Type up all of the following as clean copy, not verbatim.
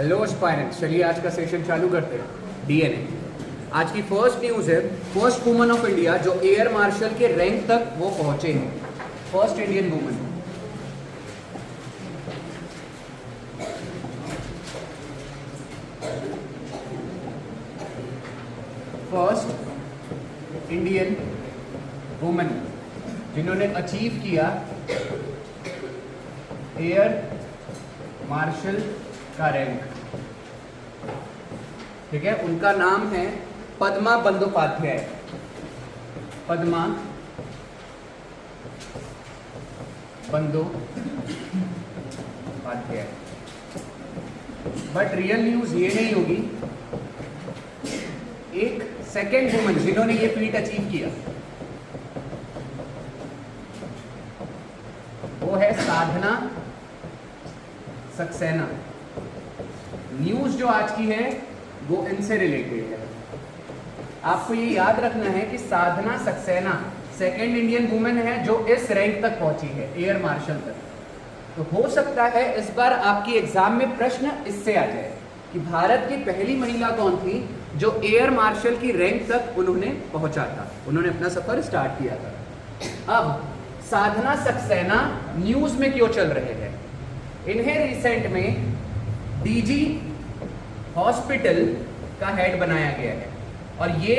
Hello aspirants, चलिए आज का सेशन चालू करते हैं। डीएनए आज की फर्स्ट न्यूज़ है। फर्स्ट वुमन ऑफ इंडिया जो एयर मार्शल के रैंक तक वो पहुंचे हैं, first Indian woman. First Indian woman जिन्होंने अचीव किया एयर मार्शल का रैंक, ठीक है। उनका नाम है Padma Bandyopadhyay. Padma Bandyopadhyay. But real news ये नहीं होगी। एक सेकेंड वुमन जिन्होंने ये फीट अचीव किया वो है साधना सक्सेना। न्यूज जो आज की है वो इनसे रिलेटेड है। आपको ये याद रखना है कि साधना सक्सेना सेकेंड इंडियन वुमेन है जो इस रैंक तक पहुंची है, एयर मार्शल तक। तो हो सकता है इस बार आपकी एग्जाम में प्रश्न इससे आ जाए कि भारत की पहली महिला कौन थी जो एयर मार्शल की रैंक तक उन्होंने पहुंचा था, उन्होंने अपना सफर स्टार्ट किया था। अब साधना सक्सेना न्यूज में क्यों चल रहे हैं? इन्हें रिसेंट में डीजी हॉस्पिटल का हेड बनाया गया है और ये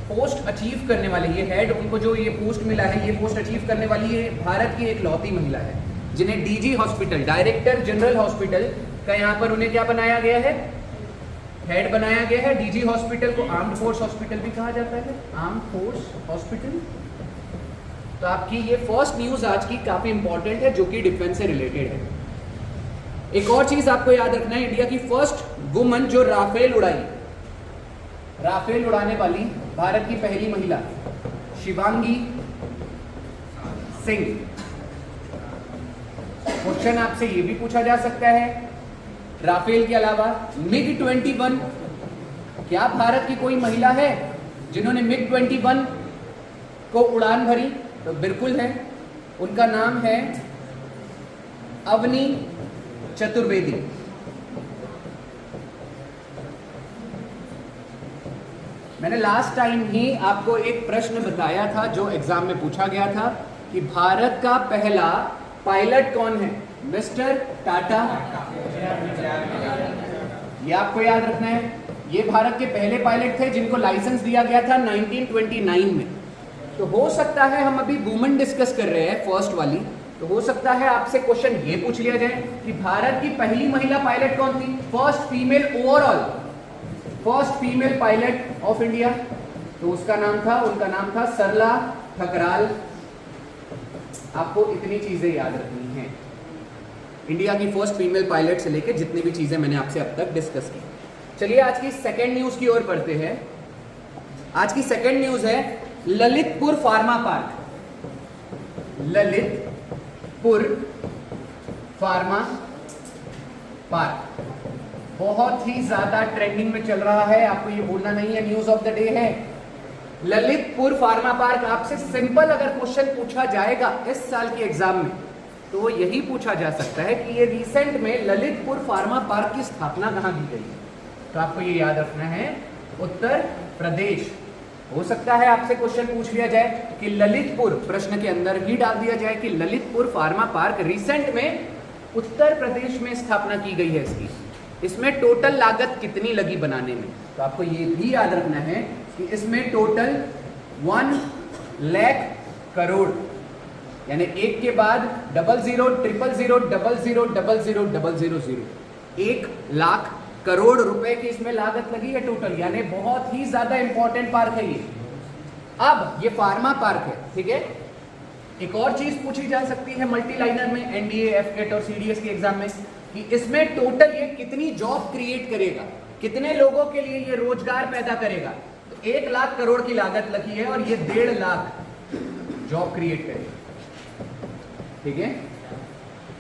पोस्ट अचीव करने वाले, ये हेड, उनको जो ये पोस्ट मिला है, ये पोस्ट अचीव करने वाली ये भारत की एकलौती महिला है जिन्हें DG hospital, director general hospital का यहाँ पर उन्हें क्या बनाया गया है? हेड बनाया गया है। डीजी हॉस्पिटल को आर्म्ड फोर्स हॉस्पिटल भी कहा जाता है, आर्म्ड फोर्स हॉस्पिटल। तो आपकी ये फर्स्ट न्यूज आज की काफी इंपॉर्टेंट है जो कि डिफेंस से रिलेटेड है। एक और चीज आपको याद रखना है, इंडिया की फर्स्ट वुमन जो राफेल उड़ाई, राफेल उड़ाने वाली भारत की पहली महिला शिवांगी सिंह। क्वेश्चन आपसे ये भी पूछा जा सकता है, राफेल के अलावा मिग 21 क्या भारत की कोई महिला है जिन्होंने मिग 21 को उड़ान भरी? तो बिल्कुल है, उनका नाम है अवनी चतुर्वेदी। मैंने लास्ट टाइम ही आपको एक प्रश्न बताया था जो एग्जाम में पूछा गया था कि भारत का पहला पायलट कौन है? मिस्टर टाटा। ये आपको याद रखना है, ये भारत के पहले पायलट थे जिनको लाइसेंस दिया गया था 1929 में। तो हो सकता है, हम अभी वुमेन डिस्कस कर रहे हैं फर्स्ट वाली, तो हो सकता है आपसे क्वेश्चन ये पूछ लिया जाए कि भारत की पहली महिला पायलट कौन थी? First female overall, first female pilot of India. तो उनका नाम था सरला ठकराल। आपको इतनी चीजें याद रखनी है, इंडिया की फर्स्ट फीमेल पायलट से लेकर जितनी भी चीजें मैंने आपसे अब तक डिस्कस की। चलिए आज की सेकेंड न्यूज की ओर बढ़ते हैं। आज की सेकेंड न्यूज है Lalitpur pharma park. Lalitpur pharma park बहुत ही ज्यादा ट्रेंडिंग में चल रहा है, आपको ये बोलना नहीं है, न्यूज ऑफ द डे है। ललितपुर फार्मा पार्क, आपसे सिंपल अगर क्वेश्चन पूछा जाएगा इस साल की एग्जाम में तो वो यही पूछा जा सकता है कि ये रिसेंट में ललितपुर फार्मा पार्क की स्थापना कहां की गई है? तो आपको ये याद रखना है, उत्तर प्रदेश। हो सकता है आपसे क्वेश्चन पूछ लिया जाए कि ललितपुर, प्रश्न के अंदर ही डाल दिया जाए कि ललितपुर फार्मा पार्क रिसेंट में उत्तर प्रदेश में स्थापना की गई है इसकी, इसमें टोटल लागत कितनी लगी बनाने में? तो आपको ये भी याद रखना है कि इसमें टोटल 1 लाख करोड़, यानी एक के बाद 00 000 00 00 000 1 लाख करोड़ रुपए की इसमें लागत लगी है टोटल, यानी बहुत ही ज्यादा इंपॉर्टेंट पार्क है ये। अब ये फार्मा पार्क है, ठीक है। एक और चीज पूछी जा सकती है मल्टी लाइनर में, एनडीए, एफकेट और सीडीएस के एग्जाम में, कि इसमें टोटल ये कितनी जॉब क्रिएट करेगा, कितने लोगों के लिए ये रोजगार पैदा करेगा? तो 1 लाख करोड़ की लागत लगी है और ये 1.5 लाख जॉब क्रिएट करेगा, ठीक है।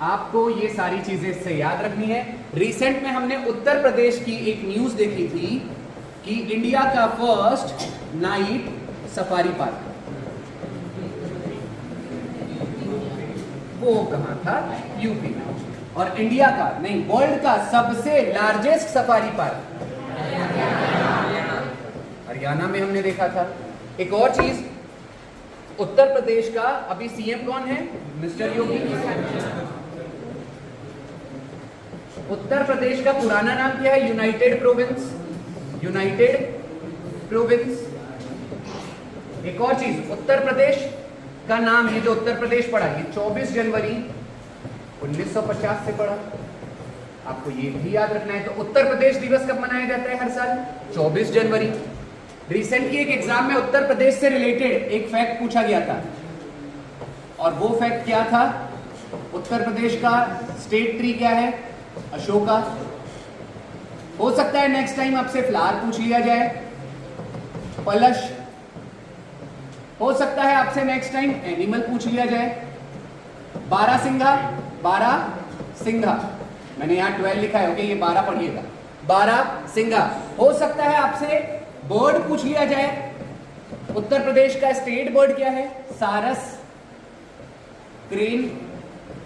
आपको ये सारी चीजें इससे याद रखनी है। रिसेंट में हमने उत्तर प्रदेश की एक न्यूज देखी थी कि इंडिया का फर्स्ट नाइट सफारी पार्क, वो कहां था? यूपी में। और इंडिया का नहीं, वर्ल्ड का सबसे लार्जेस्ट सफारी पार्क हरियाणा में हमने देखा था। एक और चीज, उत्तर प्रदेश का अभी सीएम कौन है? मिस्टर योगी। उत्तर प्रदेश का पुराना नाम क्या है? United province. United province. एक और चीज, उत्तर प्रदेश का नाम, ये जो उत्तर प्रदेश पड़ा, ये 24 जनवरी 1950 से पड़ा। आपको ये भी याद रखना है। तो उत्तर प्रदेश दिवस कब मनाया जाता है हर साल? 24 जनवरी। रिसेंटली एक एग्जाम में उत्तर प्रदेश से रिलेटेड एक फैक्ट पूछा गया था, और वो फैक्ट क्या था? उत्तर प्रदेश का स्टेट ट्री क्या है? अशोका। हो सकता है नेक्स्ट टाइम आपसे फ्लावर पूछ लिया जाए, पलश। हो सकता है आपसे नेक्स्ट टाइम एनिमल पूछ लिया जाए, बारहसिंघा। बारहसिंघा, मैंने यहां 12 लिखा है, ओके, ये 12 पढ़िएगा। बारहसिंघा। हो सकता है आपसे बर्ड पूछ लिया जाए। उत्तर प्रदेश का स्टेट बर्ड क्या है? सारस, क्रेन।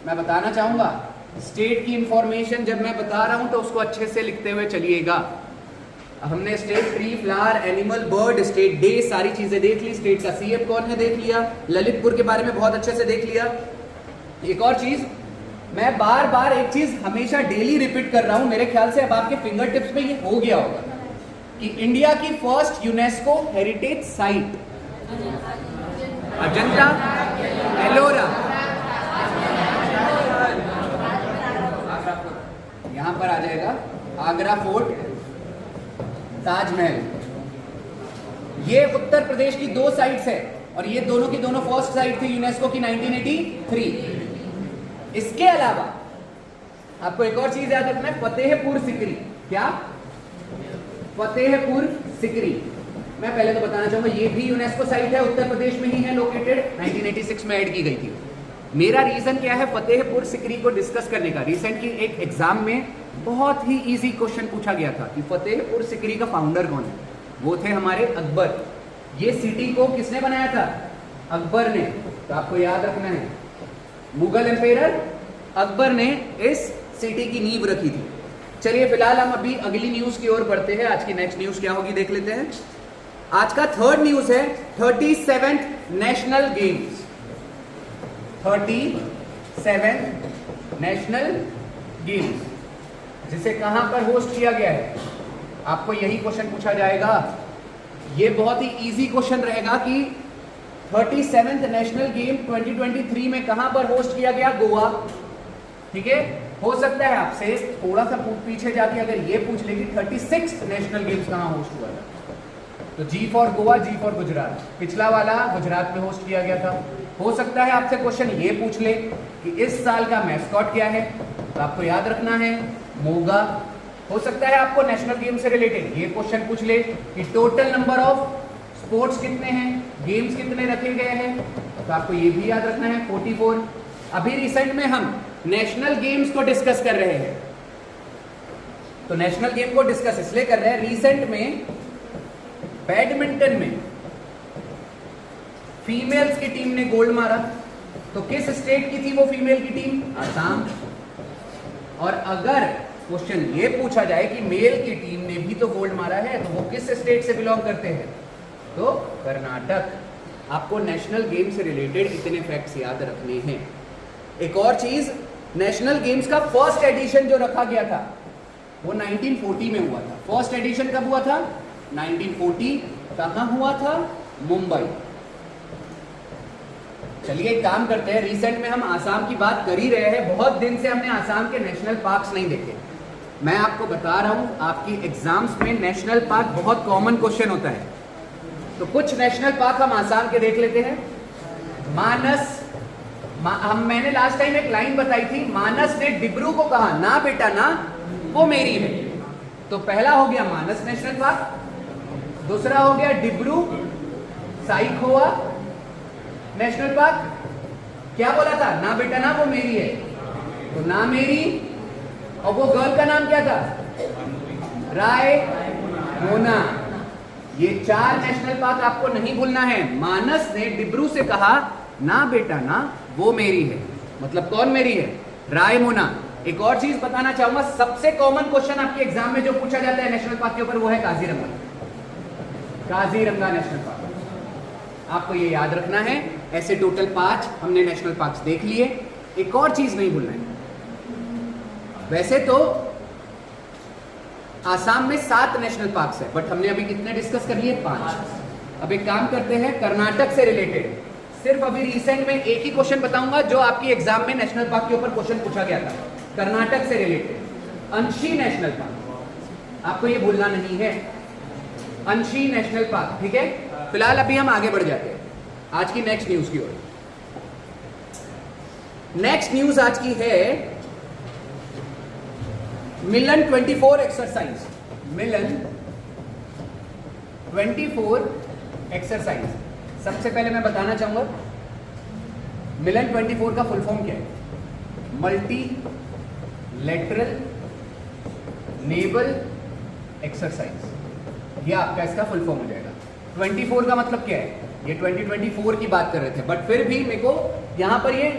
मैं बताना चाहूंगा, स्टेट की इंफॉर्मेशन जब मैं बता रहा हूं तो उसको अच्छे से लिखते हुए चलिएगा। हमने state tree, flower, animal, bird, state day, सारी चीजें देख ली। स्टेट का सीएम कौन है देख लिया। ललितपुर के बारे में बहुत अच्छे से देख लिया। एक और चीज, मैं बार बार एक चीज हमेशा डेली रिपीट कर रहा हूं, मेरे ख्याल से अब आपके फिंगर टिप्स में ये हो गया होगा, कि इंडिया की first UNESCO heritage site Ajanta Ellora. यहां पर आ जाएगा आगरा फोर्ट, ताजमहल। ये उत्तर प्रदेश की 2 साइट्स है, और ये दोनों की दोनों फर्स्ट साइट थी यूनेस्को की 1983। इसके अलावा आपको एक और चीज याद रखना है, फतेहपुर सिकरी। क्या? फतेहपुर सिकरी। मैं पहले तो बताना चाहूंगा, ये भी यूनेस्को साइट है, उत्तर प्रदेश में ही है लोकेटेड, 1986 में ऐड की गई थी। मेरा रीजन क्या है फतेहपुर सिकरी को डिस्कस करने का? रिसेंट की एक एग्जाम में बहुत ही इजी क्वेश्चन पूछा गया था कि फतेहपुर सिकरी का फाउंडर कौन है? वो थे हमारे अकबर। ये सिटी को किसने बनाया था? अकबर ने। तो आपको याद रखना है, मुगल एम्पेरर अकबर ने इस सिटी की नींव रखी थी। चलिए फिलहाल हम अभी अगली न्यूज की ओर बढ़ते हैं। आज की नेक्स्ट न्यूज क्या होगी देख लेते हैं। आज का थर्ड न्यूज है 37th national games. 37th national games, जिसे कहां पर होस्ट किया गया है? आपको यही क्वेश्चन पूछा जाएगा। ये बहुत ही इजी क्वेश्चन रहेगा कि 37th नेशनल गेम 2023 में कहां पर होस्ट किया गया? गोवा। ठीक है, हो सकता है आपसे थोड़ा सा पीछे जाके अगर ये पूछ ले कि 36th नेशनल गेम्स कहां होस्ट हुआ था, तो G for Goa, G for Gujarat. पिछला वाला गुजरात में होस्ट किया गया था। हो सकता है आपसे क्वेश्चन ये पूछ ले कि इस साल का मैस्कॉट क्या है, तो आपको याद रखना है मोगा। हो सकता है आपको नेशनल गेम से रिलेटेड ये क्वेश्चन पूछ ले कि टोटल नंबर ऑफ स्पोर्ट्स कितने हैं, गेम्स कितने रखे गए हैं, तो आपको ये भी याद रखना है 44। अभी रिसेंट में हम नेशनल गेम्स को डिस्कस कर रहे हैं, तो नेशनल गेम को डिस्कस इसलिए कर रहे हैं, रिसेंट में बैडमिंटन में फीमेल्स की टीम ने गोल्ड मारा। तो किस स्टेट की थी वो फीमेल की टीम? असम। और अगर क्वेश्चन ये पूछा जाए कि मेल की टीम ने भी तो गोल्ड मारा है, तो वो किस स्टेट से बिलोंग करते हैं? तो कर्नाटक। आपको नेशनल गेम से रिलेटेड इतने फैक्ट्स याद रखने हैं। एक और चीज, नेशनल गेम्स का फर्स्ट एडिशन जो रखा गया था वो 1940 में हुआ था। फर्स्ट एडिशन कब हुआ था? 1940। कहां हुआ था? मुंबई। चलिए एक काम करते हैं, रिसेंट में हम आसाम की बात कर ही रहे हैं, बहुत दिन से हमने आसाम के नेशनल पार्क्स नहीं देखे। मैं आपको बता रहा हूं, आपकी एग्जाम्स में नेशनल पार्क बहुत कॉमन क्वेश्चन होता है, तो कुछ नेशनल पार्क हम आसाम के देख लेते हैं। मानस, मैंने लास्ट टाइम एक लाइन बताई थी, मानस ने डिब्रू को कहा ना बेटा ना, वो मेरी है। तो पहला हो गया मानस नेशनल पार्क, दूसरा हो गया डिब्रू साइखोवा नेशनल पार्क। क्या बोला था? ना बेटा ना, वो मेरी है। तो ना मेरी, और वो गर्ल का नाम क्या था? रायमोना। ये 4 नेशनल पार्क आपको नहीं भूलना है। मानस ने डिब्रू से कहा ना बेटा ना, वो मेरी है। मतलब कौन मेरी है? रायमोना। एक और चीज बताना चाहूंगा, सबसे कॉमन क्वेश्चन आपके एग्जाम में जो पूछा जाता है नेशनल पार्क के ऊपर, वो है काजीरंगा। काजीरंगा नेशनल पार्क, आपको ये याद रखना है। ऐसे टोटल 5 हमने नेशनल पार्क्स देख लिए। एक और चीज नहीं भूलना है, वैसे तो आसाम में 7 नेशनल पार्क्स है, बट हमने अभी कितने डिस्कस कर लिए? 5। अब एक काम करते हैं, कर्नाटक से रिलेटेड सिर्फ अभी रिसेंट में एक ही क्वेश्चन बताऊंगा जो आपकी एग्जाम में नेशनल पार्क के ऊपर क्वेश्चन पूछा गया था, कर्नाटक से रिलेटेड। अंशी नेशनल पार्क, आपको ये भूलना नहीं है, अंशी नेशनल पार्क, ठीक है। फिलहाल अभी हम आगे बढ़ जाते हैं आज की नेक्स्ट न्यूज की ओर। नेक्स्ट न्यूज आज की है मिलन 24 एक्सरसाइज। मिलन 24 एक्सरसाइज, सबसे पहले मैं बताना चाहूंगा मिलन 24 का फुल फॉर्म क्या है? मल्टी लेटरल नेवल एक्सरसाइज, ये आपका इसका फुल फॉर्म हो जाएगा। 24 का मतलब क्या है? ये 2024 की बात कर रहे थे, बट फिर भी मेरे को यहाँ पर ये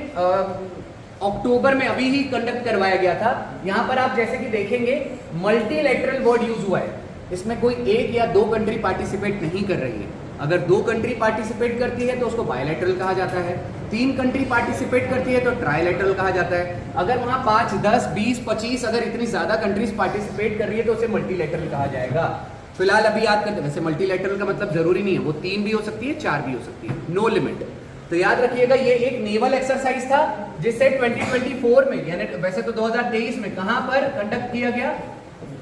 अक्टूबर में अभी ही कंडक्ट करवाया गया था। यहाँ पर आप जैसे कि देखेंगे मल्टीलेटरल वर्ड यूज हुआ है, इसमें कोई 1 या 2 कंट्री पार्टिसिपेट नहीं कर रही है। अगर 2 कंट्री पार्टिसिपेट करती है तो उसको बायलैटरल कहा जाता है, 3 कंट्री पार्टिसिपेट करती है तो ट्राइलैटरल कहा जाता है। अगर वहां 5, 10, 20, 25 अगर इतनी ज्यादा कंट्रीज पार्टिसिपेट कर रही है तो उसे मल्टीलेटरल कहा जाएगा। फिलहाल अभी याद करते हैं, वैसे मल्टीलेटरल का मतलब जरूरी नहीं है, वो 3 भी हो सकती है, 4 भी हो सकती है, नो लिमिट। तो याद रखिएगा ये एक नेवल एक्सरसाइज था जिसे 2024 में, यानी वैसे तो 2023 में कहां पर कंडक्ट किया गया?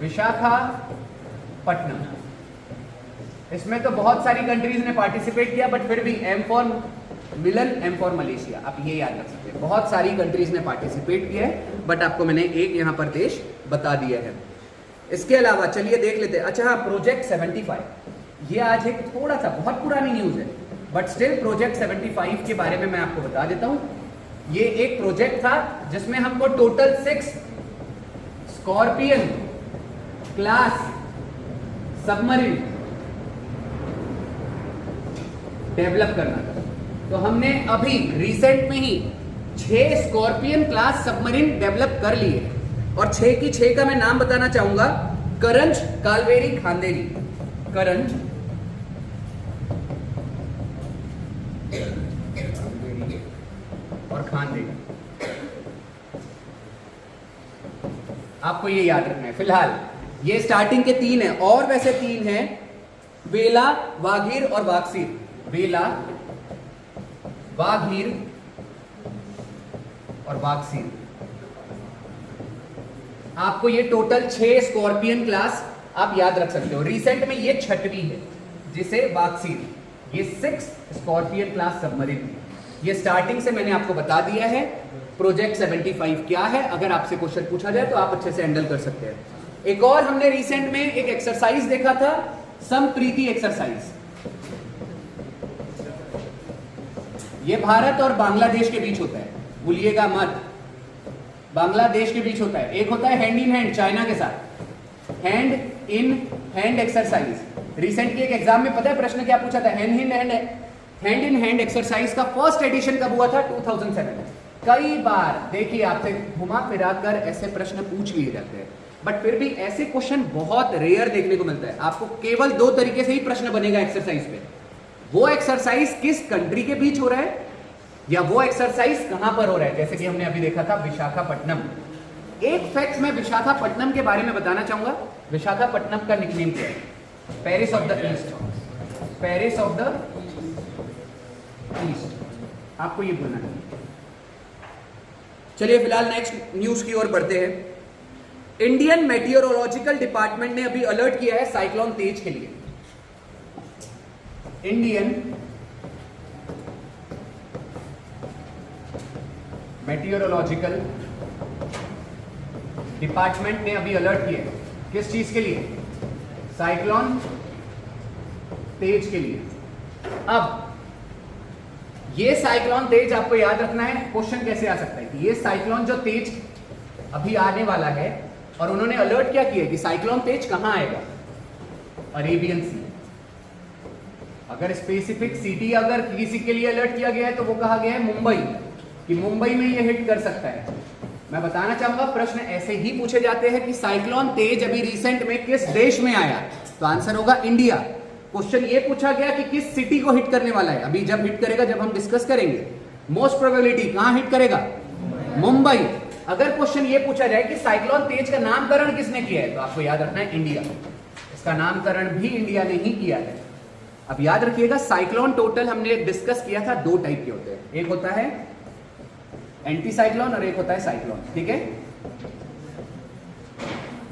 विशाखापट्टनम। इसमें तो बहुत सारी कंट्रीज ने पार्टिसिपेट किया, बट फिर भी M for Milan, M for Malaysia, आप ये याद रख सकते हैं। बहुत सारी कंट्रीज ने पार्टिसिपेट किया है, बट आपको मैंने एक यहां पर देश बता दिया है। इसके अलावा चलिए देख लेते हैं। अच्छा हाँ, प्रोजेक्ट 75, ये आज एक थोड़ा सा बहुत पुरानी न्यूज है, बट स्टिल प्रोजेक्ट 75 के बारे में मैं आपको बता देता हूं। ये एक प्रोजेक्ट था जिसमें हमको total 6 scorpion class submarine develop करना था। तो हमने अभी रिसेंट में ही 6 स्कॉर्पियन क्लास सबमरीन डेवलप कर लिए, और 6 की 6 का मैं नाम बताना चाहूंगा, करंज, कालवेरी, खांदेरी। करंज, और खांदेरी, आपको ये याद रखना है। फिलहाल ये स्टार्टिंग के 3 हैं, और वैसे 3 हैं, वेला, वाघीर और वागसीर। वेला, वाघीर और वागसीर, आपको ये टोटल 6 स्कॉर्पियन क्लास आप याद रख सकते हो। रिसेंट में ये 6वीं है जिसे वागसीर, ये 6 स्कॉर्पियन क्लास सबमरीन। ये स्टार्टिंग से मैंने आपको बता दिया है प्रोजेक्ट 75 क्या है, अगर आपसे क्वेश्चन पूछा जाए तो आप अच्छे से हैंडल कर सकते हैं। एक और हमने रिसेंट में एक एक्सरसाइज देखा था, समप्रीति एक्सरसाइज। ये भारत और बांग्लादेश के बीच होता है, भूलिएगा मत, बांग्लादेश के बीच होता है। एक होता है हैंड इन हैंड चाइना के साथ, hand in hand exercise. Recent के एक एग्जाम में पता है प्रश्न क्या पूछा था? हैंड इन हैंड एक्सरसाइज का फर्स्ट एडिशन कब हुआ था? 2007। कई बार देखिए आपसे घुमा फिरा कर ऐसे प्रश्न पूछ लिए जाते हैं, बट फिर भी ऐसे क्वेश्चन बहुत रेयर देखने को मिलता है। आपको केवल 2 तरीके से ही प्रश्न बनेगा एक्सरसाइज पे, वो एक्सरसाइज किस कंट्री के बीच हो रहा है या वो एक्सरसाइज कहां पर हो रहा है। जैसे कि हमने अभी देखा था विशाखापट्टनम। एक फैक्ट मैं विशाखापट्टनम के बारे में बताना चाहूंगा। विशाखापट्टनम का निकनेम क्या है? Paris of the east. Paris of the east, आपको ये बोलना है। चलिए फिलहाल नेक्स्ट न्यूज की ओर बढ़ते हैं। इंडियन मेटीरियोलॉजिकल डिपार्टमेंट ने अभी अलर्ट किया है साइक्लोन तेज के लिए। इंडियन मेटीरियोलॉजिकल डिपार्टमेंट ने अभी अलर्ट किया है, किस चीज के लिए? साइक्लोन तेज के लिए। अब ये साइक्लोन तेज आपको याद रखना है, क्वेश्चन कैसे आ सकता है कि ये साइक्लोन जो तेज अभी आने वाला है, और उन्होंने अलर्ट क्या किया कि साइक्लोन तेज कहां आएगा? अरेबियन सी। अगर स्पेसिफिक सिटी अगर किसी के लिए अलर्ट किया गया है तो वो कहा गया है मुंबई, कि मुंबई में ये हिट कर सकता है। मैं बताना चाहूंगा प्रश्न ऐसे ही पूछे जाते हैं कि साइक्लोन तेज अभी रिसेंट में किस देश में आया, तो आंसर होगा इंडिया। क्वेश्चन ये पूछा गया कि किस सिटी को हिट करने वाला है, अभी जब हिट करेगा, जब हम डिस्कस करेंगे, मोस्ट प्रोबेबिलिटी कहां हिट करेगा, मुंबई। अगर क्वेश्चन ये पूछा जाए कि साइक्लोन तेज का नामकरण किसने किया है, तो आपको याद रखना है इंडिया। इसका नामकरण भी इंडिया ने ही किया है। अब याद रखिएगा साइक्लोन टोटल हमने डिस्कस किया था 2 टाइप के होते हैं, एक होता है एंटी साइक्लोन और एक होता है साइक्लोन। ठीक है,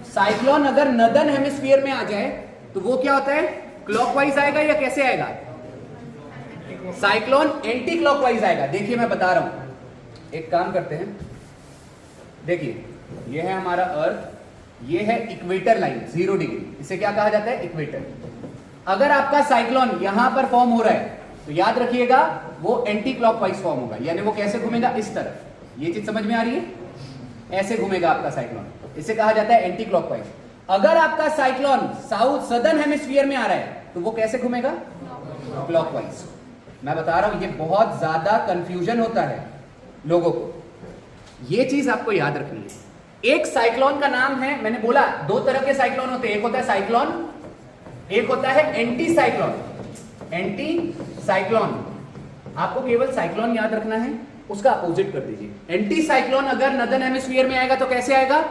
साइक्लोन अगर नदर्न हेमिस्फीयर में आ जाए तो वो क्या होता है, क्लॉकवाइज आएगा या कैसे आएगा, साइक्लोन एंटी क्लॉकवाइज आएगा। देखिए मैं बता रहा हूं, एक काम करते हैं, देखिए ये है हमारा अर्थ, ये है इक्वेटर लाइन 0 डिग्री, इसे क्या कहा जाता है, इक्वेटर। अगर आपका साइक्लोन यहां पर फॉर्म हो रहा है तो याद रखिएगा वो एंटी क्लॉकवाइज फॉर्म होगा, यानी वो कैसे घूमेगा, इस तरफ। ये चीज समझ में आ रही है, ऐसे घूमेगा आपका साइक्लोन, इसे कहा जाता है एंटी क्लॉकवाइज। अगर आपका साइक्लोन साउथ सदर्न हेमिस्फीयर में आ रहा है तो वो कैसे घूमेगा, क्लॉकवाइज। मैं बता रहा हूं ये बहुत ज्यादा कंफ्यूजन होता है लोगों को, ये चीज आपको याद रखनी है। एक साइक्लोन का नाम है, मैंने बोला 2 तरह के साइक्लोन होते हैं, एक होता है साइक्लोन, एक होता है एंटी साइक्लोन। एंटी साइक्लोन, आपको केवल साइक्लोन याद रखना है, उसका अपोजिट कर दीजिए। एंटी साइक्लोन अगर नदर्न हेमिस्फीयर में आएगा तो कैसे आएगा,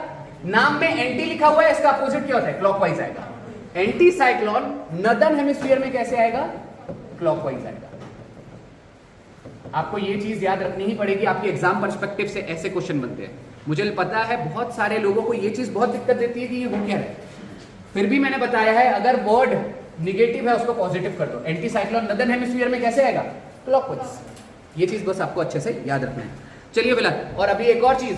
नाम में एंटी लिखा हुआ है, इसका अपोजिट क्या होता है, क्लॉकवाइज आएगा। एंटी साइक्लोन नदर्न हेमिस्फीयर में कैसे आएगा, क्लॉकवाइज आएगा। आपको ये चीज याद रखनी ही पड़ेगी, आपके एग्जाम पर्सपेक्टिव से ऐसे क्वेश्चन बनते हैं। मुझे पता है बहुत सारे लोगों को ये चीज बहुत दिक्कत देती है कि ये हो क्या है, फिर भी मैंने बताया है अगर वर्ड निगेटिव है उसको पॉजिटिव कर दो। एंटी साइक्लोन नदर्न हेमिस्फीयर में कैसे आएगा, क्लॉकवाइज। ये चीज बस आपको अच्छे से याद रखना है। चलिए फिलहाल, और अभी एक और चीज,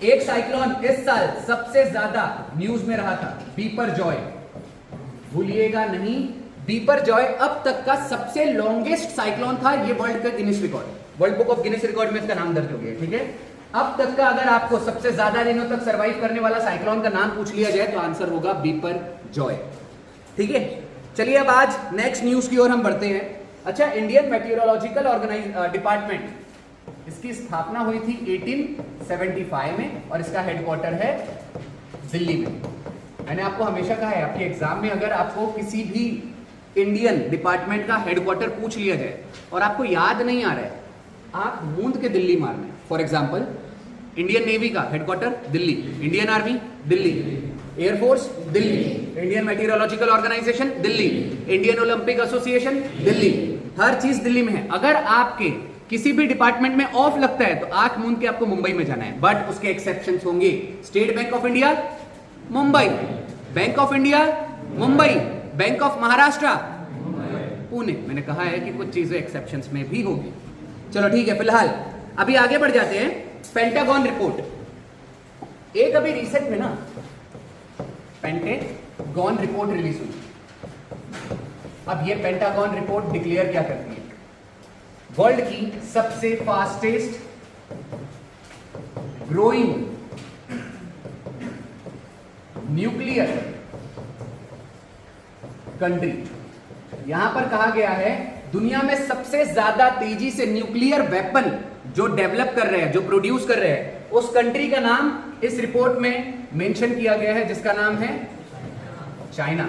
एक साइक्लोन इस साल सबसे ज्यादा न्यूज में रहा था, बीपर जॉय, भूलिएगा नहीं, बीपर जॉय अब तक का सबसे लॉन्गेस्ट साइक्लोन था। ये वर्ल्ड का Guinness record, world book of Guinness record में इसका नाम दर्ज हो गया। ठीक है, अब तक का अगर आपको सबसे ज्यादा दिनों तक सरवाइव करने वाला साइक्लोन का नाम पूछ लिया जाए तो आंसर होगा बीपर जॉय। ठीक है, चलिए अब आज नेक्स्ट न्यूज की ओर हम बढ़ते हैं। अच्छा, इंडियन मेटीरियोलॉजिकल डिपार्टमेंट, इसकी स्थापना हुई थी 1875 में और इसका हेडक्वार्टर है दिल्ली में। मैंने आपको हमेशा कहा है आपके एग्जाम में अगर आपको किसी भी इंडियन डिपार्टमेंट का हेडक्वार्टर पूछ लिया जाए और आपको याद नहीं आ रहा है, आप मूंद के दिल्ली मारना है। फॉर एग्जाम्पल, इंडियन नेवी का headquarter Delhi, Indian army Delhi, air force Delhi, Indian meteorological organisation Delhi, Indian Olympic association Delhi, हर चीज दिल्ली में है। अगर आपके किसी भी डिपार्टमेंट में ऑफ लगता है तो आंख मूंद के आपको मुंबई में जाना है, बट उसके एक्सेप्शंस होंगे। State bank of India Mumbai, bank of India Mumbai, bank of Maharashtra Pune. मैंने कहा है कि कुछ चीजें एक्सेप्शंस में भी होगी। चलो ठीक है, फिलहाल अभी आगे बढ़ जाते हैं। पेंटागन रिपोर्ट, एक अभी रिसेंट में ना पेंटागन रिपोर्ट रिलीज हुई। अब ये पेंटागन रिपोर्ट डिक्लेयर क्या करती है, वर्ल्ड की सबसे फास्टेस्ट ग्रोइंग न्यूक्लियर कंट्री। यहां पर कहा गया है दुनिया में सबसे ज्यादा तेजी से न्यूक्लियर वेपन जो डेवलप कर रहे हैं, जो प्रोड्यूस कर रहे हैं, उस कंट्री का नाम इस रिपोर्ट में मेंशन किया गया है, जिसका नाम है चाइना।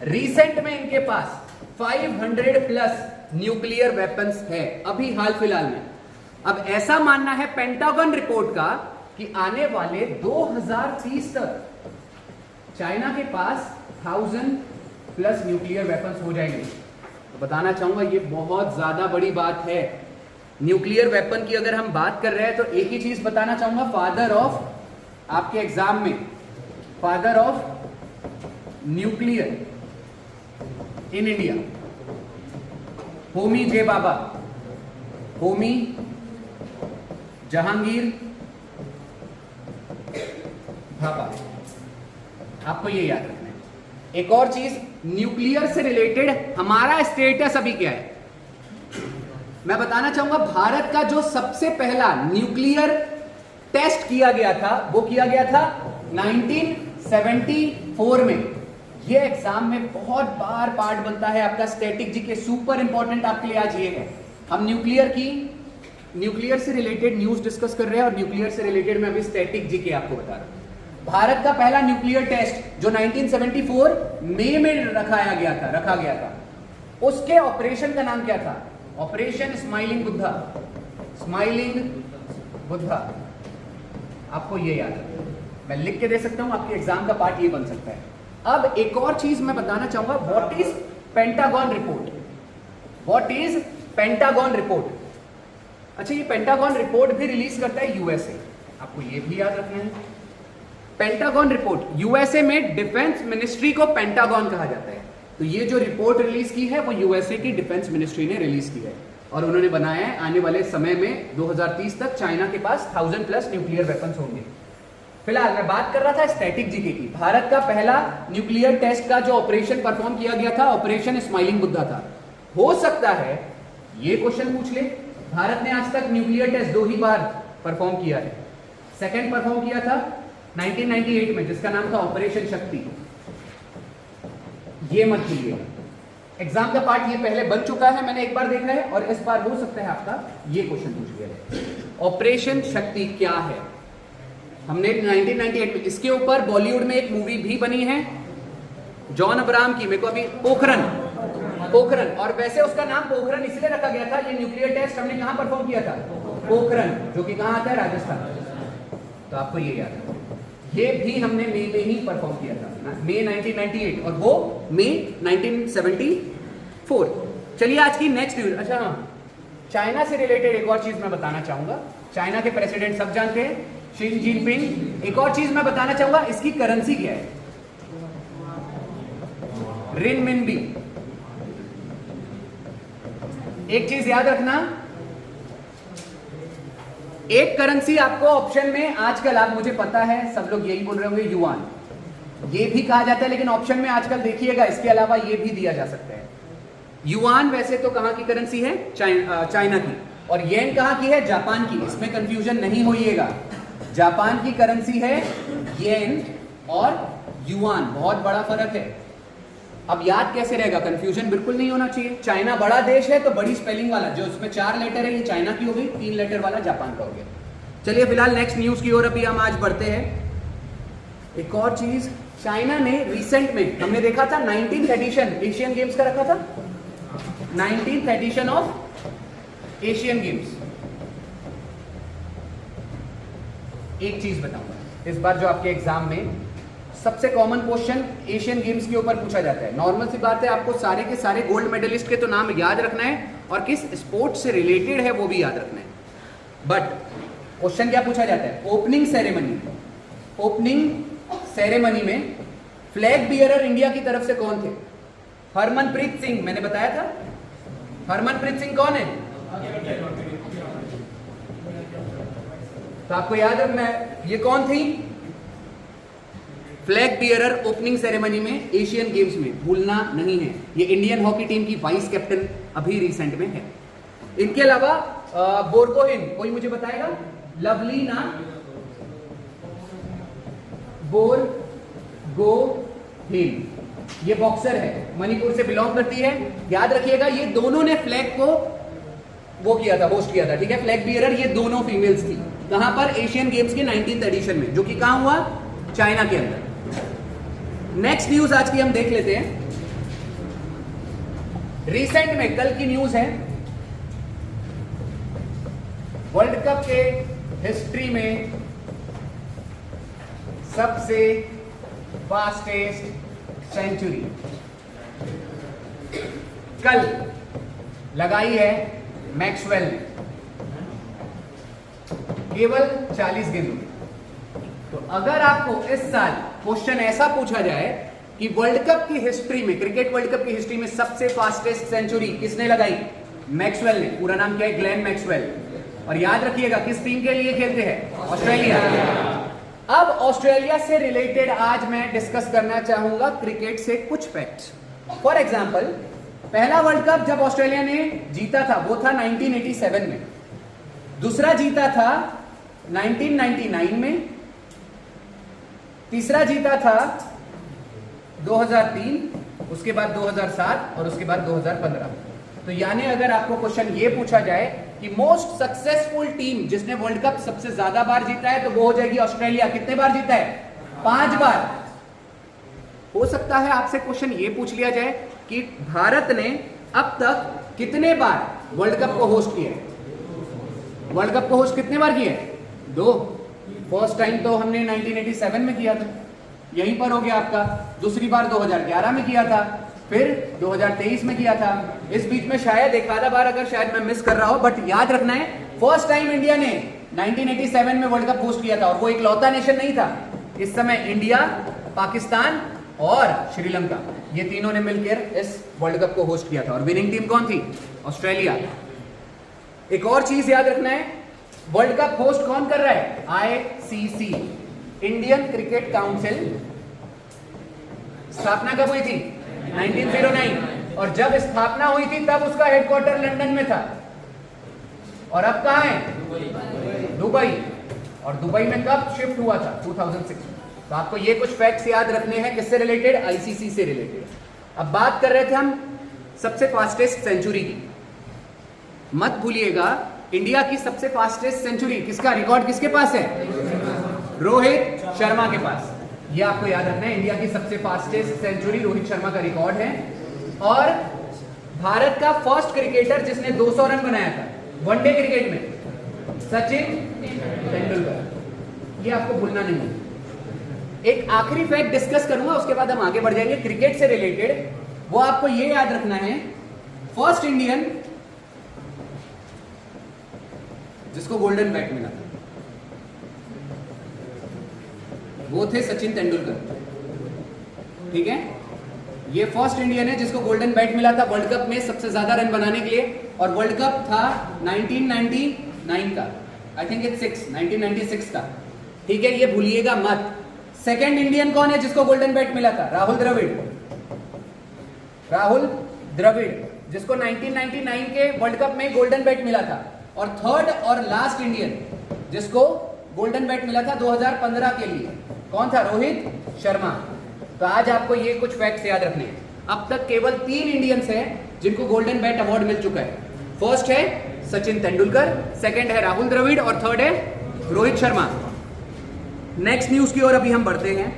रिसेंट में इनके पास 500 प्लस न्यूक्लियर वेपन्स है अभी हाल फिलहाल में। अब ऐसा मानना है पेंटागन रिपोर्ट का कि आने वाले 2030 तक चाइना के पास 1000 प्लस न्यूक्लियर वेपन्स हो जाएंगे। तो बताना चाहूंगा ये बहुत ज्यादा बड़ी बात है। न्यूक्लियर वेपन की अगर हम बात कर रहे हैं तो एक ही चीज बताना चाहूंगा, फादर ऑफ, आपके एग्जाम में father of nuclear in India, Homi J Bhabha, Homi Jahangir Bhabha. आपको ये याद रखना है। एक और चीज, न्यूक्लियर से रिलेटेड हमारा स्टेटस अभी क्या है, मैं बताना चाहूंगा। भारत का जो सबसे पहला न्यूक्लियर टेस्ट किया गया था वो किया गया था 1974 में। ये एग्जाम में बहुत बार पार्ट बनता है आपका स्टैटिक जी के, सुपर इंपॉर्टेंट आपके लिए आज ये है। हम न्यूक्लियर की न्यूक्लियर से रिलेटेड न्यूज डिस्कस कर रहे हैं और न्यूक्लियर से रिलेटेड मैं अभी स्टैटिक जीके आपको बता रहा हूं। भारत का पहला न्यूक्लियर टेस्ट जो 1974 मई में रखा गया था, उसके ऑपरेशन का नाम क्या था? Operation smiling Buddha. Smiling Buddha, आपको ये याद है, मैं लिख के दे सकता हूं, आपके एग्जाम का पार्ट ये बन सकता है। अब एक और चीज मैं बताना चाहूंगा, what is pentagon report? What is pentagon report? अच्छा, ये पेंटागन रिपोर्ट भी रिलीज करता है यूएसए, आपको ये भी याद रखना है। पेंटागन रिपोर्ट, यूएसए में डिफेंस मिनिस्ट्री को पेंटागन कहा जाता है। तो ये जो रिपोर्ट रिलीज की है वो यूएसए की डिफेंस मिनिस्ट्री ने रिलीज की है और उन्होंने बनाया है आने वाले समय में 2030 तक चाइना के पास 1000+ न्यूक्लियर वेपन्स होंगे। फिलहाल मैं बात कर रहा था स्टैटिक जीके की। भारत का पहला न्यूक्लियर टेस्ट का जो ऑपरेशन परफॉर्म किया गया था, ऑपरेशन स्माइलिंग बुद्धा था। हो सकता है ये क्वेश्चन पूछ ले, भारत ने आज तक न्यूक्लियर टेस्ट 2 ही बार परफॉर्म किया है। सेकंड परफॉर्म किया था 1998 में, जिसका नाम था ऑपरेशन शक्ति। ये मत भूलिएगा, एग्जाम का पार्ट ये पहले बन चुका है, मैंने एक बार देखा है, और इस बार हो सकता है आपका ये क्वेश्चन पूछ लिया। ऑपरेशन शक्ति क्या है? हमने 1998 में इसके ऊपर बॉलीवुड में एक मूवी भी बनी है जॉन अब्राहम की, मेरे को अभी पोखरन, और वैसे उसका नाम पोखरन इसलिए रखा गया था, ये न्यूक्लियर टेस्ट हमने कहां परफॉर्म किया था? पोखरन, जो कि कहां आता है? राजस्थान। तो आपको ये याद है, ये भी हमने मई में ही परफॉर्म किया था, मई 1998, और वो मई 1974। चलिए आज की नेक्स्ट न्यूज। अच्छा हाँ, चाइना से रिलेटेड एक और चीज मैं बताना चाहूंगा। चाइना के प्रेसिडेंट सब जानते हैं, शी जिनपिंग। एक और चीज मैं बताना चाहूंगा, इसकी करेंसी क्या है? रिनमिनबी। एक चीज याद रखना, एक करेंसी आपको ऑप्शन में आजकल, आप मुझे पता है सब लोग यही बोल रहे होंगे, युआन, ये भी कहा जाता है, लेकिन ऑप्शन में आजकल देखिएगा इसके अलावा ये भी दिया जा सकता है। युआन वैसे तो कहां की करेंसी है? चाइना की। और येन कहां की है? जापान की। इसमें कंफ्यूजन नहीं होइएगा, जापान की करेंसी है येन और युआन, बहुत बड़ा फर्क है। अब याद कैसे रहेगा? कंफ्यूजन बिल्कुल नहीं होना चाहिए। चाइना बड़ा देश है तो बड़ी स्पेलिंग वाला, जो उसमें 4 लेटर है, ये चाइना की हो गई, 3 लेटर वाला जापान का हो गया। चलिए फिलहाल नेक्स्ट न्यूज की ओर अभी हम आज बढ़ते हैं। एक और चीज, चाइना ने रिसेंट में, हमने देखा था 19th एडिशन एशियन गेम्स का रखा था, 19th addition of Asian games. एक चीज बताऊंगा इस बार, जो आपके एग्जाम में सबसे कॉमन क्वेश्चन एशियन गेम्स के ऊपर पूछा जाता है। नॉर्मल सी बात है, आपको सारे के सारे गोल्ड मेडलिस्ट के तो नाम याद रखना है और किस स्पोर्ट से रिलेटेड है वो भी याद रखना है। बट क्वेश्चन क्या पूछा जाता है? ओपनिंग सेरेमनी में फ्लैग बियरर इंडिया की तरफ से कौन थे? हरमनप्रीत सिंह, मैंने बताया था। हरमनप्रीत सिंह कौन है? तो आपको याद रखना है ये कौन थी? फ्लैग बियरर ओपनिंग सेरेमनी में एशियन गेम्स में, भूलना नहीं है। ये इंडियन हॉकी टीम की वाइस कैप्टन अभी रिसेंट में है। इनके अलावा बोरगोहेन, कोई मुझे बताएगा? लवलीना बोरगोहेन, ये बॉक्सर है, मणिपुर से बिलोंग करती है। याद रखिएगा ये दोनों ने फ्लैग को वो किया था, होस्ट किया था, ठीक है। फ्लैग बियरर ये दोनों फीमेल्स थी। कहां पर? एशियन गेम्स के 19th एडिशन में, जो कि कहां हुआ? चाइना के अंदर। नेक्स्ट न्यूज आज की हम देख लेते हैं। रिसेंट में, कल की न्यूज है, वर्ल्ड कप के हिस्ट्री में सबसे फास्टेस्ट सेंचुरी कल लगाई है मैक्सवेल ने, केवल 40 गेंदों में। तो अगर आपको इस साल क्वेश्चन ऐसा पूछा जाए कि वर्ल्ड कप की हिस्ट्री में, क्रिकेट वर्ल्ड कप की हिस्ट्री में सबसे फास्टेस्ट सेंचुरी किसने लगाई? मैक्सवेल ने। पूरा नाम क्या है? Glenn Maxwell. और याद रखिएगा किस टीम के लिए खेलते हैं? ऑस्ट्रेलिया। अब ऑस्ट्रेलिया से रिलेटेड आज मैं डिस्कस करना चाहूंगा क्रिकेट से कुछ फैक्ट्स। फॉर एग्जांपल, पहला वर्ल्ड कप जब ऑस्ट्रेलिया ने जीता था वो था 1987 में, दूसरा जीता था 1999 में, तीसरा जीता था 2003, उसके बाद 2007 और उसके बाद 2015। तो यानी अगर आपको क्वेश्चन ये पूछा जाए कि मोस्ट सक्सेसफुल टीम जिसने वर्ल्ड कप सबसे ज्यादा बार जीता है तो वो हो जाएगी ऑस्ट्रेलिया। कितने बार जीता है? 5 बार। हो सकता है आपसे क्वेश्चन ये पूछ लिया जाए कि भारत ने अब तक कितने बार वर्ल्ड कप को होस्ट किया है? वर्ल्ड कप को होस्ट कितने बार किया है? 2। फर्स्ट टाइम तो हमने 1987 में किया था, यहीं पर हो गया आपका। दूसरी बार 2011 में किया था, फिर 2023 में किया था। इस बीच में शायद एक आधा बार अगर शायद मैं मिस कर रहा हूं, बट याद रखना है फर्स्ट टाइम इंडिया ने 1987 में वर्ल्ड कप होस्ट किया था, और वो इकलौता नेशन नहीं था। इस समय इंडिया, पाकिस्तान और श्रीलंका, ये तीनों ने मिलकर इस वर्ल्ड कप को होस्ट किया था। और विनिंग टीम कौन थी? ऑस्ट्रेलिया। एक और चीज याद रखना है, वर्ल्ड कप होस्ट कौन कर रहा है? ICC, Indian cricket council. स्थापना कब हुई थी? 1909। और जब स्थापना हुई थी तब उसका हेडक्वार्टर लंदन में था, और अब कहां है? दुबई। और दुबई में कब शिफ्ट हुआ था? 2006 में। तो आपको ये कुछ फैक्ट्स याद रखने हैं, किससे रिलेटेड? आईसीसी से रिलेटेड। अब बात कर रहे थे हम सबसे फास्टेस्ट सेंचुरी की। मत भूलिएगा, इंडिया की सबसे फास्टेस्ट सेंचुरी किसका रिकॉर्ड किसके पास है? रोहित शर्मा के पास। ये आपको याद रखना है, इंडिया की सबसे फास्टेस्ट सेंचुरी रोहित शर्मा का रिकॉर्ड है। और भारत का फर्स्ट क्रिकेटर जिसने 200 रन बनाया था वनडे क्रिकेट में, सचिन तेंदुलकर। ये आपको भूलना नहीं है। एक आखिरी फैक्ट डिस्कस करूंगा, उसके बाद हम आगे बढ़ जाएंगे क्रिकेट से रिलेटेड। वो आपको ये याद रखना है, फर्स्ट इंडियन जिसको गोल्डन बैट मिला था वो थे सचिन तेंदुलकर। ठीक है, ये फर्स्ट इंडियन है जिसको गोल्डन बैट मिला था वर्ल्ड कप में सबसे ज्यादा रन बनाने के लिए, और वर्ल्ड कप था 1999 का, आई थिंक इट्स 1996 का। ठीक है, ये भूलिएगा मत। सेकंड इंडियन कौन है जिसको गोल्डन बैट मिला था? राहुल द्रविड़। राहुल द्रविड़ जिसको 1999 के वर्ल्ड कप में गोल्डन बैट मिला था। और थर्ड और लास्ट इंडियन जिसको गोल्डन बैट मिला था 2015 के लिए, कौन था? रोहित शर्मा। तो आज आपको ये कुछ फैक्ट्स याद रखने हैं। अब तक केवल 3 इंडियंस हैं जिनको गोल्डन बैट अवार्ड मिल चुका है। फर्स्ट है सचिन तेंदुलकर, सेकंड है राहुल द्रविड़, और थर्ड है रोहित शर्मा। नेक्स्ट न्यूज की ओर अभी हम बढ़ते हैं।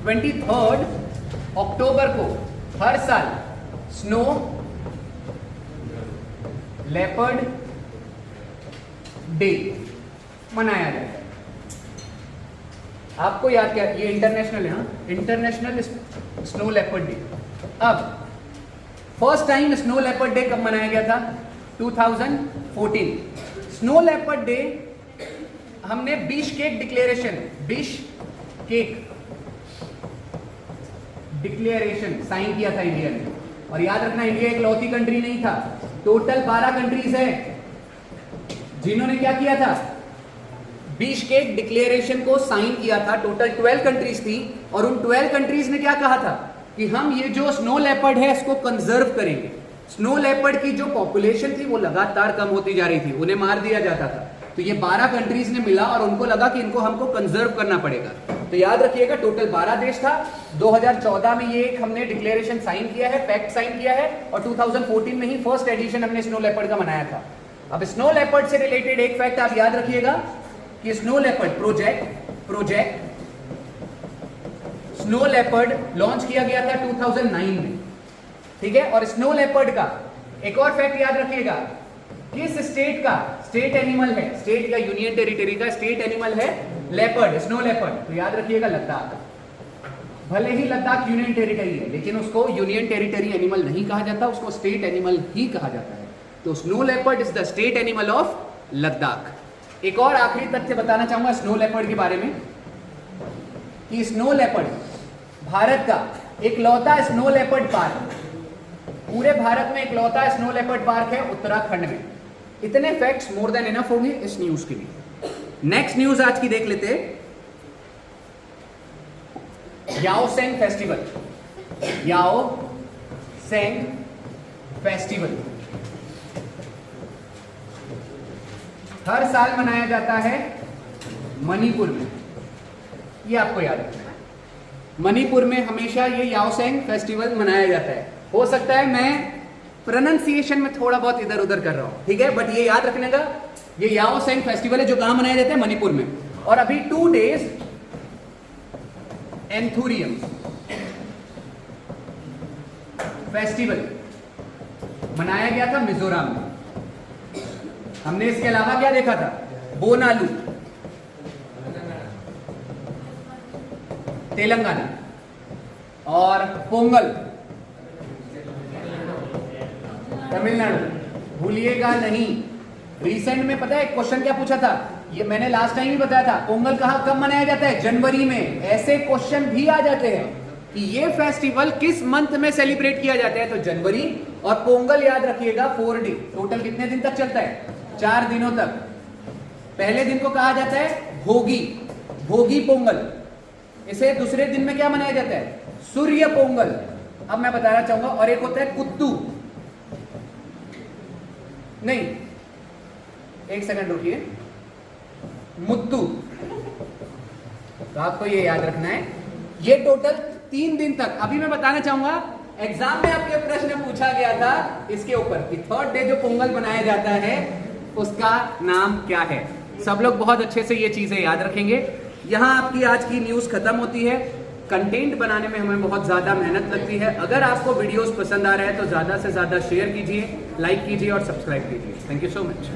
23 अक्टूबर को हर साल स्नो लेपर्ड डे मनाया जाता है। आपको याद क्या? ये इंटरनेशनल है, हाँ, इंटरनेशनल स्नो लेपर्ड डे। अब first time snow leopard day कब मनाया गया था? 2014। स्नो लेपर्ड डे हमने Bishkek declaration, Bishkek declaration sign किया था इंडिया ने। और याद रखना, इंडिया एक लौती कंट्री नहीं था, टोटल 12 कंट्रीज है जिन्होंने क्या किया था? बिशकेक डिक्लेरेशन को साइन किया था। टोटल 12 कंट्रीज थी, और उन 12 कंट्रीज ने क्या कहा था कि हम ये जो स्नो लेपर्ड है इसको कंजर्व करेंगे। स्नो लेपर्ड की जो पॉपुलेशन थी वो लगातार कम होती जा रही थी, उन्हें मार दिया जाता था। तो ये 12 कंट्रीज ने मिला और उनको लगा कि इनको हमको कंजर्व करना पड़ेगा। तो याद रखिएगा, टोटल 12 देश था। 2014 में ये एक हमने डिक्लेरेशन साइन किया है, पैक्ट साइन किया है, और 2014 में ही फर्स्ट एडिशन हमने स्नो लेपर्ड का मनाया था। अब स्नो लेपर्ड से रिलेटेड एक फैक्ट आप याद रखिएगा कि snow leopard project snow leopard launch किया गया था 2009 में। ठीक है, और स्नो लेपर्ड का एक और फैक्ट याद रखिएगा, किस स्टेट का स्टेट एनिमल है? स्टेट या यूनियन टेरिटरी का स्टेट एनिमल है लेपर्ड, स्नो लेपर्ड। तो याद रखिएगा लद्दाख। भले ही लद्दाख यूनियन टेरिटरी है, लेकिन उसको यूनियन टेरिटरी एनिमल नहीं कहा जाता, उसको स्टेट एनिमल ही कहा जाता है। तो snow leopard is the state animal of Ladakh. एक और आखिरी तथ्य बताना चाहूंगा स्नो लेपर्ड के बारे में, कि स्नो लेपर्ड भारत का इकलौता स्नो लेपर्ड पार्क, पूरे भारत में इकलौता स्नो लेपर्ड पार्क है उत्तराखंड में। इतने फैक्ट्स मोर देन इनफ होंगे इस न्यूज के लिए। नेक्स्ट न्यूज आज की देख लेते हैं। याओसेंग फेस्टिवल, याओसेंग फेस्टिवल हर साल मनाया जाता है मणिपुर में। ये आपको याद रखना है, मणिपुर में हमेशा ये याओसेंग फेस्टिवल मनाया जाता है। हो सकता है मैं प्रोनाउंसिएशन में थोड़ा बहुत इधर उधर कर रहा हूं, ठीक है, बट ये याद रखने का, ये याओ सेंग फेस्टिवल है जो कहां मनाया जाता है, मणिपुर में। और अभी 2 days एंथुरियम फेस्टिवल मनाया गया था मिजोरम में। हमने इसके अलावा क्या देखा था, बोनालू तेलंगाना, और पोंगल तमिलनाडु। भूलिएगा नहीं, रिसेंट में पता है क्वेश्चन क्या पूछा था, ये मैंने लास्ट टाइम ही बताया था, पोंगल कब मनाया जाता है, जनवरी में। ऐसे क्वेश्चन भी आ जाते हैं कि ये फेस्टिवल किस मंथ में सेलिब्रेट किया जाता है, तो जनवरी। और पोंगल याद रखिएगा 4 डे, टोटल कितने दिन तक चलता है, 4 दिनों तक। पहले दिन को कहा जाता है भोगी, भोगी पोंगल। इसे दूसरे दिन में क्या मनाया जाता है, सूर्य पोंगल। अब मैं बताना चाहूंगा, और एक होता है कुत्तू, नहीं एक सेकंड रुकिए, मुत्तू। तो आपको ये याद रखना है, ये टोटल 3 दिन तक। अभी मैं बताना चाहूंगा, एग्जाम में आपके प्रश्न पूछा गया था इसके ऊपर कि 3rd डे जो पोंगल बनाया जाता है उसका नाम क्या है। सब लोग बहुत अच्छे से ये चीजें याद रखेंगे। यहां आपकी आज की न्यूज खत्म होती है। कंटेंट बनाने में हमें बहुत ज्यादा मेहनत लगती है। अगर आपको वीडियोस पसंद आ रहा है तो ज्यादा से ज्यादा शेयर कीजिए, लाइक कीजिए और सब्सक्राइब कीजिए। Thank you so much.